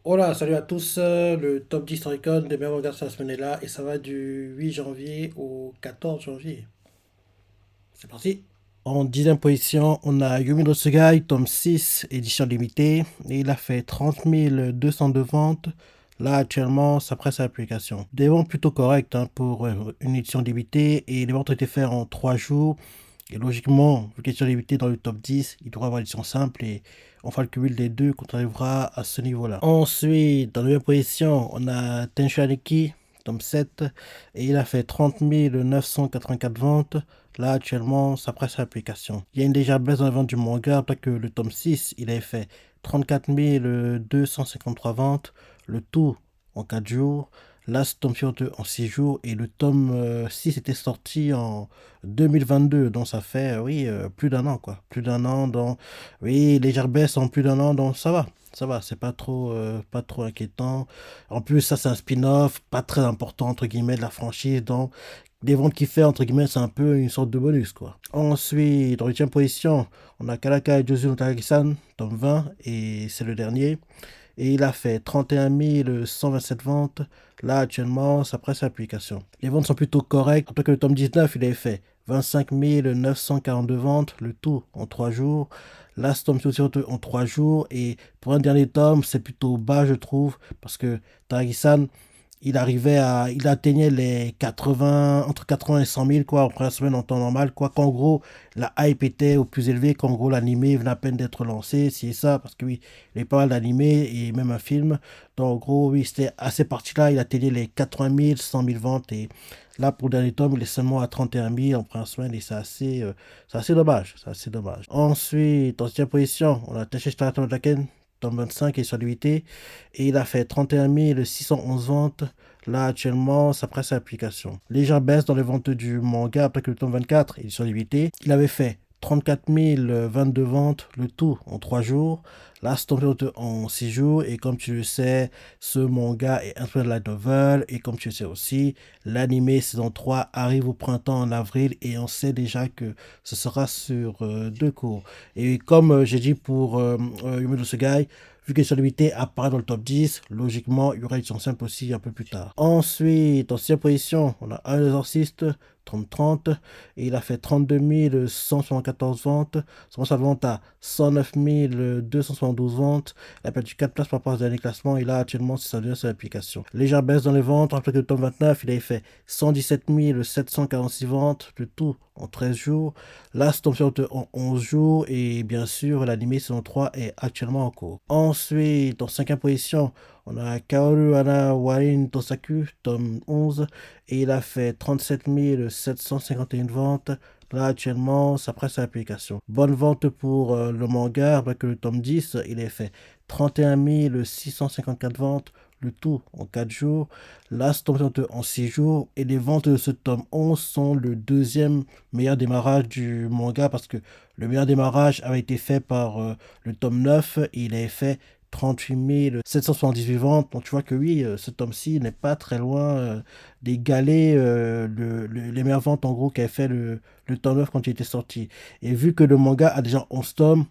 Hola, salut à tous. Le top 10 Oricon des meilleurs mangas de la semaine est là et ça va du 8 janvier au 14 janvier. C'est parti. En 10e position, on a Yumi no Tsugai, tome 6, édition limitée. Et il a fait 30 202 ventes. Là, actuellement, ça presse à l'application. Des ventes plutôt correctes hein, pour une édition limitée. Et les ventes ont été faites en 3 jours. Et logiquement, vu qu'édition limitée dans le top 10, il devrait avoir l'édition simple. Et on fera le cumul des deux quand on arrivera à ce niveau-là. Ensuite, dans la deuxième position, on a Tenshu Aniki, tome 7. Et il a fait 30 984 ventes. Là, actuellement, ça presse l'application. Il y a une légère baisse dans la vente du manga, parce que le tome 6, il avait fait 34 253 ventes, le tout en 4 jours. Là, ce tome 2 en 6 jours, et le tome 6 était sorti en 2022, donc ça fait, oui, plus d'un an, quoi. Plus d'un an, donc, oui, légère baisse en plus d'un an, donc ça va. Ça va, c'est pas trop inquiétant. En plus, ça, c'est un spin-off, pas très important, entre guillemets, de la franchise, donc des ventes qu'il fait, entre guillemets, c'est un peu une sorte de bonus, quoi. Ensuite, en 8e position, on a Kalaka et Jozu no Takagi-san, tome 20, et c'est le dernier. Et il a fait 31 127 ventes. Là, actuellement, ça presse l'application. Les ventes sont plutôt correctes. En tout cas, le tome 19, il avait fait 25 942 ventes, le tout en 3 jours. Là, ce tome surtout en 3 jours. Et pour un dernier tome, c'est plutôt bas, je trouve, parce que Takagi-san, il atteignait les 80, entre 80 et 100 000, quoi, en première semaine en temps normal, quoi, qu'en gros, la hype était au plus élevé, qu'en gros, l'animé venait à peine d'être lancé, c'est ça, parce que oui, il y avait pas mal d'animés et même un film. Donc, en gros, oui, c'était à ces parties-là, il atteignait les 80 000, 100 000 ventes, et là, pour le dernier tome, il est seulement à 31 000 en première semaine, et c'est assez dommage, c'est assez dommage. Ensuite, en 6e position, on a Tensei Shitara no Daken, tome 25 et sur l'unité, et il a fait 31 611 ventes. Là, actuellement, ça presse l'application. Légère baisse dans les ventes du manga après que le tome 24 est sur l'évité. Il avait fait 34 022 ventes, le tout en 3 jours. Là, c'est tombé en 6 jours. Et comme tu le sais, ce manga est inspiré de la novel. Et comme tu le sais aussi, l'anime saison 3 arrive au printemps en avril. Et on sait déjà que ce sera sur 2 cours. Et comme j'ai dit pour Yumi no Tsugai, vu que Solidité apparaît dans le top 10, logiquement, il y aura une simple aussi un peu plus tard. Ensuite, en 6e position, on a un exorciste, 30-30, et il a fait 32 174 ventes. Sa vente à 109 272 ventes. Il a perdu 4 places par rapport aux derniers classements, et là, actuellement, c'est sa deuxième sur l'application. Légère baisse dans les ventes, après que le top 29, il avait fait 117 746 ventes, le tout en 13 jours. Là, c'est en 11 jours, et bien sûr, l'anime saison 3 est actuellement en cours. Ensuite, en 5e position, on a Kaoru Hana Warin Tosaku, tome 11, et il a fait 37 751 ventes. Là, actuellement, ça presse l'application. Bonne vente pour le manga, avec le tome 10, il a fait 31 654 ventes, le tout en 4 jours. Là, ce tome en 6 jours, et les ventes de ce tome 11 sont le deuxième meilleur démarrage du manga, parce que le meilleur démarrage avait été fait par le tome 9, et il avait fait 38 778 ventes. Donc tu vois que oui, ce tome-ci n'est pas très loin d'égaler les meilleures ventes en gros qu'avait fait le tome 9 quand il était sorti. Et vu que le manga a déjà 11 tomes,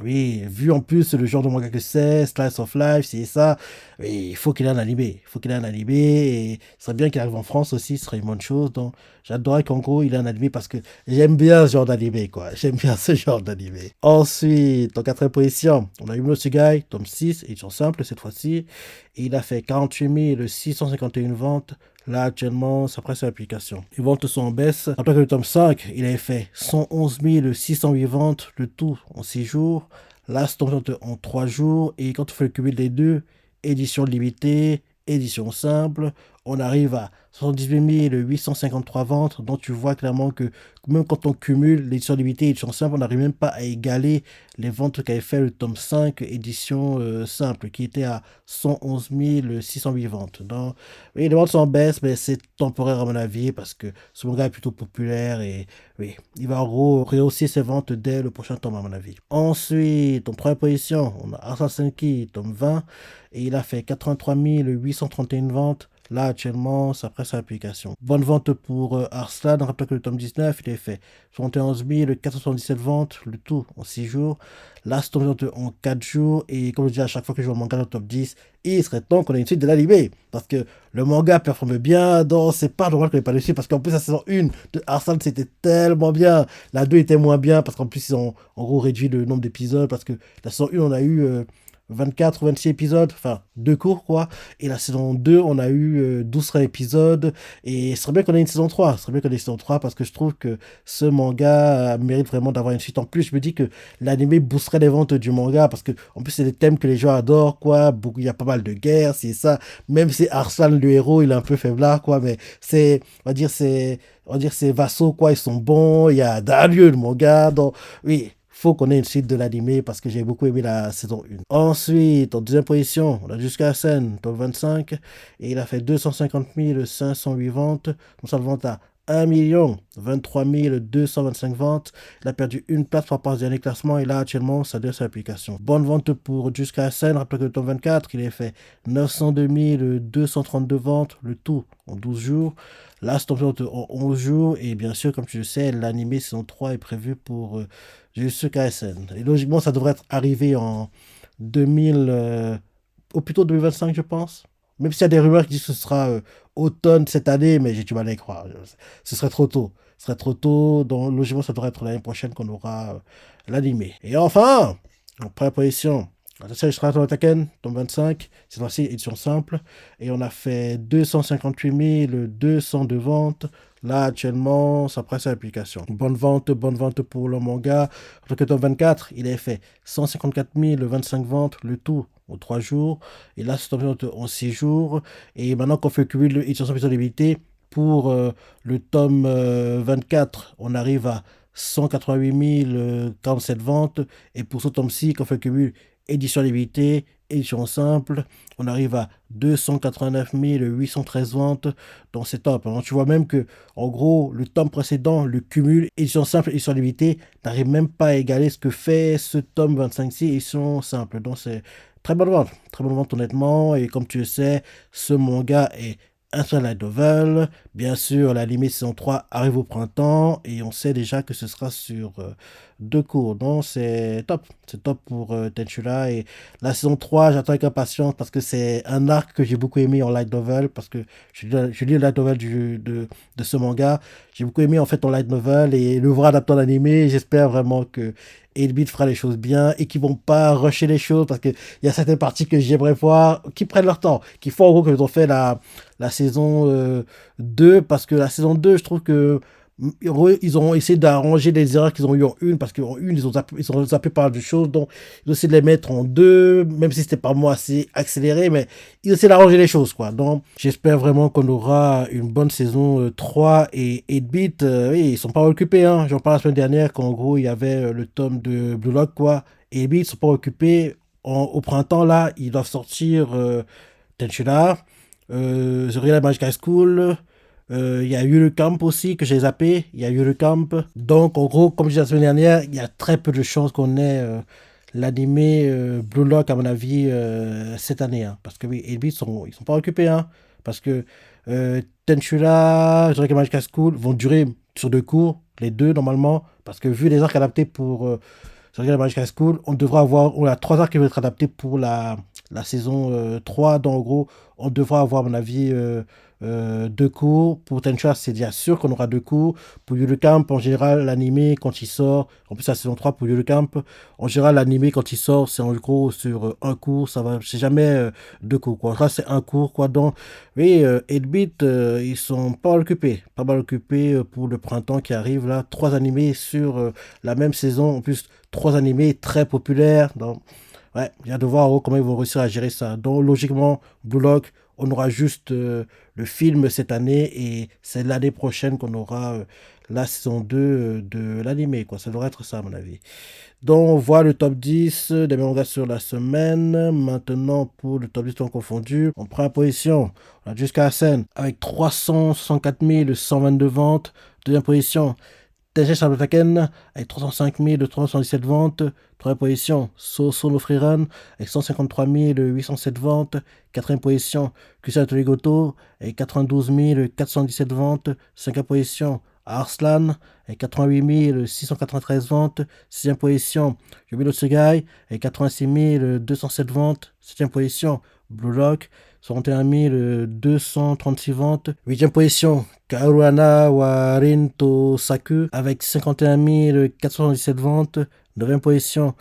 oui, vu en plus le genre de manga que c'est, Slice of Life, c'est ça, oui, il faut qu'il ait un animé. Il faut qu'il ait un animé, et ce serait bien qu'il arrive en France aussi, ce serait une bonne chose. Donc j'adorerais qu'en gros il ait un animé, parce que j'aime bien ce genre d'animé, quoi. J'aime bien ce genre d'animé. Ensuite, en 4e position, on a Yuno Tsugai, tome 6, édition simple cette fois-ci. Et il a fait 48 651 ventes. Là, actuellement, ça presse l'application. Les ventes sont en baisse. Après que le tome 5, il avait fait 111 608 ventes, le tout en 6 jours. Là, c'est en 3 jours. Et quand on fait le cumul des deux, édition limitée, édition simple, on arrive à 78 853 ventes. Donc, tu vois clairement que même quand on cumule l'édition limitée et l'édition simple, on n'arrive même pas à égaler les ventes qu'avait fait le tome 5, édition simple, qui était à 111 608 ventes. Donc, oui, les ventes sont en baisse, mais c'est temporaire à mon avis, parce que ce manga est plutôt populaire, et oui, il va en gros rehausser ses ventes dès le prochain tome à mon avis. Ensuite, en première position, on a Assassin's Creed, tome 20, et il a fait 83 831 ventes. Là, actuellement, ça presse sa publication. Bonne vente pour Arslan. Rappelez que le tome 19, il est fait 71 477 ventes, le tout en 6 jours. Là, c'est tombé en 4 jours. Et comme je dis à chaque fois que je vois un manga dans le top 10, il serait temps qu'on ait une suite de l'animé. Parce que le manga performe bien. Donc, c'est pas normal qu'on n'ait pas de suite. Parce qu'en plus, la saison 1 de Arslan, c'était tellement bien. La 2 était moins bien. Parce qu'en plus, ils ont en gros réduit le nombre d'épisodes. Parce que la saison 1, on a eu 24 ou 26 épisodes, enfin 2 cours quoi. Et la saison 2, on a eu 12 épisodes. Et ce serait bien qu'on ait une saison 3. Ce serait bien qu'on ait une saison 3 parce que je trouve que ce manga mérite vraiment d'avoir une suite. En plus, je me dis que l'anime boosterait les ventes du manga parce que en plus, c'est des thèmes que les gens adorent quoi. Beaucoup, il y a pas mal de guerres, c'est ça. Même si Arslan, le héros, il est un peu faiblard quoi. Mais c'est, on va dire, ses vassaux quoi, ils sont bons. Il y a Dario, le manga. Donc, oui. Faut qu'on ait une suite de l'animé parce que j'ai beaucoup aimé la saison 1. Ensuite, en deuxième position, on a jusqu'à Sen, top 25, et il a fait 250 508 ventes. Donc ça le vente à 1 23 225 ventes. Il a perdu une place par rapport au dernier classement et là actuellement ça donne sa application. Bonne vente pour jusqu'à Sen. Rappelez que le top 24, il a fait 902 232 ventes, le tout en 12 jours. Là, c'est en 11 jours et bien sûr, comme tu le sais, l'animé saison 3 est prévu pour Jujutsu Kaisen. Et logiquement, ça devrait être arrivé en 2000, au plutôt 2025, je pense. Même s'il y a des rumeurs qui disent que ce sera automne cette année, mais j'ai du mal à y croire. Ce serait trop tôt. Ce serait trop tôt. Donc, logiquement, ça devrait être l'année prochaine qu'on aura l'animé. Et enfin, en première position, la série Strato Taken, tome 25, cette fois-ci édition simple. Et on a fait 258 202 ventes. Là, actuellement, ça presse à l'application. Bonne vente pour le manga. Le tome 24, il a fait 154 025 ventes, le tout en 3 jours. Et là, c'est tombé en 6 jours. Et maintenant qu'on fait le cumul édition sans limité, pour le tome 24, on arrive à 188 047 ventes. Et pour ce tome-ci, qu'on fait le cumul édition limitée, édition simple, on arrive à 289 813 ventes dans ces tops. Alors, tu vois même que, en gros, le tome précédent, le cumul, édition simple, édition limitée, n'arrive même pas à égaler ce que fait ce tome 25-ci, édition simple. Donc, c'est très bonne vente honnêtement. Et comme tu le sais, ce manga est un seul light novel. Bien sûr, la limite saison 3 arrive au printemps et on sait déjà que ce sera sur 2 cours. Donc, c'est top. C'est top pour Tenchula. Et la saison 3, j'attends avec impatience parce que c'est un arc que j'ai beaucoup aimé en light novel parce que je lis le light novel de ce manga. J'ai beaucoup aimé en fait en light novel et le voir adapté en animé. J'espère vraiment que 8-Bit fera les choses bien et qu'ils vont pas rusher les choses parce qu'il y a certaines parties que j'aimerais voir qui prennent leur temps, qui font en gros qu'ils ont fait la saison 2 parce que la saison 2 je trouve que ils ont essayé d'arranger des erreurs qu'ils ont eu en une parce qu'en une ils ont zappé pas mal de choses donc ils ont essayé de les mettre en deux même si c'était pas moi assez accéléré mais ils ont essayé d'arranger les choses quoi donc j'espère vraiment qu'on aura une bonne saison 3 et 8-Bit oui, ils sont pas occupés hein. J'en parle la semaine dernière qu'en gros il y avait le tome de Blue Lock quoi et 8-Bit ils sont pas occupés au printemps là ils doivent sortir Tenchula The Real Magic High School. Il y a eu le camp aussi que j'ai zappé. Il y a eu le camp. Donc, en gros, comme je disais la semaine dernière, il y a très peu de chances qu'on ait l'animé Blue Lock, à mon avis, cette année. Hein. Parce que oui, ils sont pas occupés. Hein. Parce que Tenchula, The Real Magic High School vont durer sur 2 cours, les deux normalement. Parce que vu les arcs adaptés pour The Real Magic High School, on a 3 arcs qui vont être adaptés pour la saison 3. Donc, en gros, on devra avoir, à mon avis, 2 cours. Pour Tencha, c'est déjà sûr qu'on aura 2 cours. Pour Camp, en général, l'animé, quand il sort, en plus, la saison 3 pour Camp, en général, l'animé, quand il sort, c'est en gros sur 1 cours. Ça va, c'est jamais 2 cours, quoi. En général, c'est 1 cours, quoi. Donc, oui, 8-Bit, ils sont pas mal occupés pour le printemps qui arrive, là. 3 animés sur la même saison. En plus, 3 animés très populaires. Donc, ouais, il y a de voir comment ils vont réussir à gérer ça. Donc, logiquement, Blue Lock, on aura juste le film cette année et c'est l'année prochaine qu'on aura la saison 2 de l'animé, quoi. Ça devrait être ça, à mon avis. Donc, on voit le top 10 des mangas sur la semaine. Maintenant, pour le top 10 tout confondu, on prend la position. On a jusqu'à la scène avec 364 122 ventes. Deuxième position, TG Shabataken avec 305 377 ventes. Troisième position, Soso no Freerun avec 153 807 ventes. Quatrième position, Kusai Torigoto avec 92 417 ventes. Cinquième position, Arslan avec 88 693 ventes. Sixième position, Yubilo Tsugai avec 86 207 ventes. Septième position, Blue Lock 61 236 ventes. Huitième position, Kaoruana Warinto Saku avec 51 477 ventes. Neuvième position,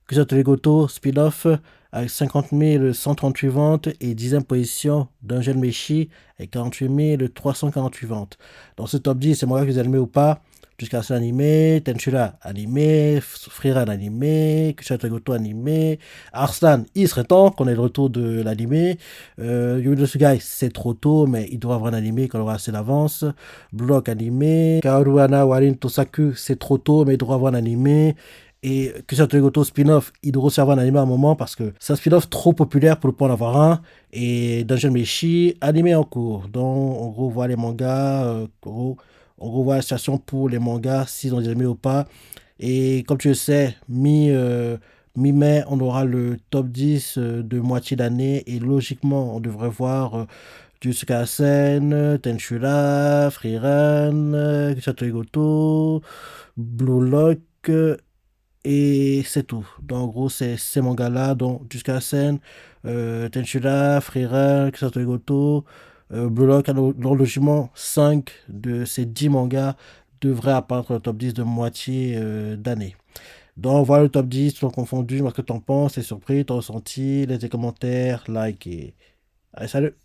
Kusato Legoto Speed-Off avec 50 138 ventes. Et dixième position, Dungeon Meshi avec 48 348 ventes. Dans ce top 10, c'est moi que vous aimez ou pas. Jusqu'à ce animé, Tenshura animé, Friran animé, Kusato Legoto animé, Arslan, il serait temps qu'on ait le retour de l'animé. Yumi no Tsugai, c'est trop tôt, mais il doit avoir un animé quand on aura assez d'avance. Blue Lock animé, Kaoruana Warin Tosaku, c'est trop tôt, mais il doit avoir un animé. Et Kusato Legoto spin-off, il doit aussi avoir un animé à un moment parce que c'est un spin-off trop populaire pour ne pas en avoir un. Et Dungeon Meshi, animé en cours. Donc, en gros, on voit les mangas, on revoit la situation pour les mangas, s'ils ont des animés ou pas. Et comme tu le sais, mi-mai, on aura le top 10 de moitié d'année. Et logiquement, on devrait voir Jujutsu Kaisen, Tenshura, Frieren, Kusatsu Goto, Blue Lock. Et c'est tout. Donc, en gros, c'est ces mangas-là. Donc, Jujutsu Kaisen, Tenshura, Frieren, Kusatsu Goto, Blue Lock. Alors, logiquement, 5 de ces 10 mangas devraient apparaître dans le top 10 de moitié d'année. Donc voilà le top 10, tout confondu, ce que t'en penses, t'es surpris, t'as ressenti, laisse des commentaires, like et... Allez, salut!